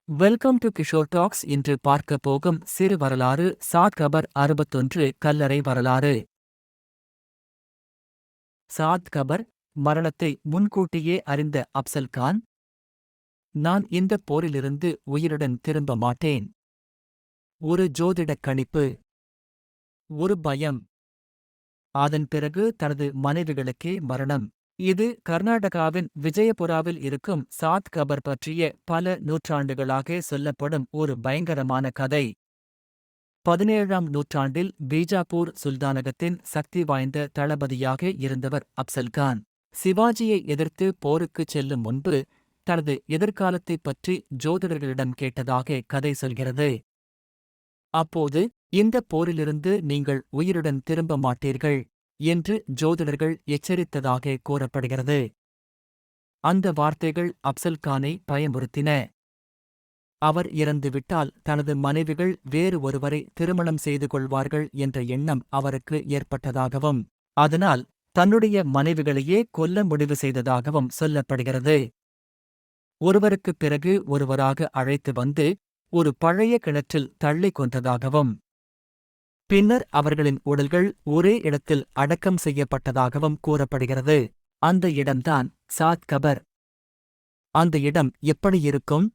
Welcome to Kishore tax. இன்று பார்க்க போகும் சிறு வரலாறு சாத் கபர் 61 கல்லறை வரலாறு. சாத் கபர் மரணத்தை முன்கூட்டியே அறிந்த அப்சல் கான். நான் இந்த போரிலிருந்து உயிருடன் திரும்ப மாட்டேன். ஒரு ஜோதிடக் கணிப்பு. ஒரு பயம். அதன் பிறகு தனது மனைவிகளுக்கே மரணம். இது கர்நாடகாவின் விஜயபுராவில் இருக்கும் சாத் கபர் பற்றிய பல நூற்றாண்டுகளாக சொல்லப்படும் ஒரு பயங்கரமான கதை. 17ஆம் நூற்றாண்டில் பீஜாப்பூர் சுல்தானகத்தின் சக்தி வாய்ந்த தளபதியாக இருந்தவர் அப்சல் கான். சிவாஜியை எதிர்த்து போருக்குச் செல்லும் முன்பு தனது எதிர்காலத்தைப் பற்றி ஜோதிடர்களிடம் கேட்டதாக கதை சொல்கிறது. அப்போது, இந்த போரிலிருந்து நீங்கள் உயிருடன் திரும்ப மாட்டீர்கள் என்று ஜோதிடர்கள் எச்சரித்ததாக கூறப்படுகிறது. அந்த வார்த்தைகள் அப்சல் கானை பயமுறுத்தின. அவர் இறந்துவிட்டால் தனது மனைவிகள் வேறு ஒருவரை திருமணம் செய்து கொள்வார்கள் என்ற எண்ணம் அவருக்கு ஏற்பட்டதாகவும், அதனால் தன்னுடைய மனைவிகளையே கொல்ல முடிவு செய்ததாகவும் சொல்லப்படுகிறது. ஒருவருக்குப் பிறகு ஒருவராக அழைத்து வந்து ஒரு பழைய கிணற்றில் தள்ளிக் கொன்றதாகவும், பின்னர் அவர்களின் உடல்கள் ஒரே இடத்தில் அடக்கம் செய்யப்பட்டதாகவும் கூறப்படுகிறது. அந்த இடம்தான் சாத் கபர். அந்த இடம் எப்படி இருக்கும்?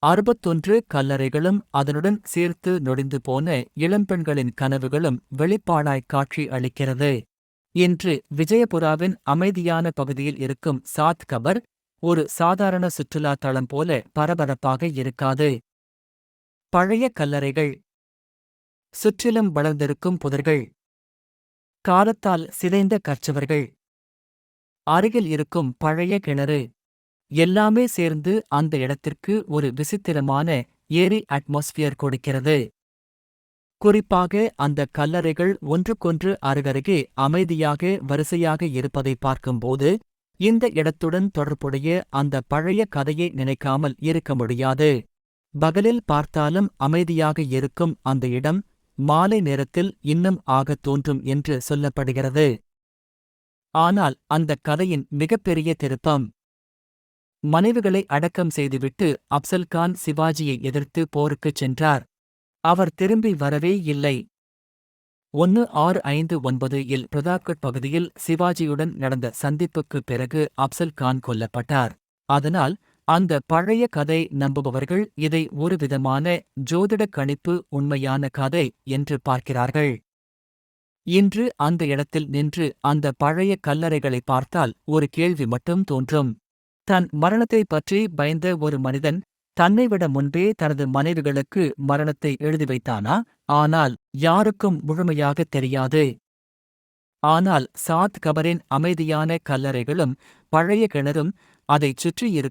61 கல்லறைகளும் அதனுடன் சேர்த்து நொடிந்து போன இளம்பெண்களின் கனவுகளும் வெளிப்பாடாய் காட்சி அளிக்கிறது. இன்று விஜயபுராவின் அமைதியான பகுதியில் இருக்கும் சாத் கபர் ஒரு சாதாரண சுற்றுலா தளம் போல பரபரப்பாக இருக்காது. பழைய கல்லறைகள், சுற்றிலும் வளர்ந்திருக்கும் புதர்கள், காலத்தால் சிதைந்த கற்சுவர்கள், அருகில் இருக்கும் பழைய கிணறு, எல்லாமே சேர்ந்து அந்த இடத்திற்கு ஒரு விசித்திரமான ஏரி அட்மாஸ்பியர் கொடுக்கிறது. குறிப்பாக அந்த கல்லறைகள் ஒன்றுக்கொன்று அருகருகே அமைதியாக வரிசையாக இருப்பதை பார்க்கும்போது இந்த இடத்துடன் தொடர்புடைய அந்த பழைய கதையை நினைக்காமல் இருக்க முடியாது. பகலில் பார்த்தாலும் அமைதியாக இருக்கும் அந்த இடம் மாலை நேரத்தில் இன்னும் ஆகத் தோன்றும் என்று சொல்லப்படுகிறது. ஆனால் அந்த கதையின் மிகப்பெரிய திருப்பம். மனைவிகளை அடக்கம் செய்துவிட்டு அப்சல் கான் சிவாஜியை எதிர்த்து போருக்குச் சென்றார். அவர் திரும்பி வரவே இல்லை. 1659 இல் பிரதாப்கட் பகுதியில் சிவாஜியுடன் நடந்த சந்திப்புக்குப் பிறகு அப்சல் கான் கொல்லப்பட்டார். அதனால் அந்த பழைய கதை நம்புபவர்கள் இதை ஒருவிதமான ஜோதிடக் கணிப்பு, உண்மையான கதை என்று பார்க்கிறார்கள். இன்று அந்த இடத்தில் நின்று அந்த பழைய கல்லறைகளை பார்த்தால் ஒரு கேள்வி மட்டும் தோன்றும். தன் மரணத்தைப் பற்றி பயந்த ஒரு மனிதன் தன்னைவிட முன்பே தனது மனைவிகளுக்கு மரணத்தை எழுதி வைத்தானா? ஆனால் யாருக்கும் முழுமையாகத் தெரியாது. ஆனால் சாத் கபரின் அமைதியான கல்லறைகளும் பழைய கிணறும் அதைச் சுற்றியிருக்கும்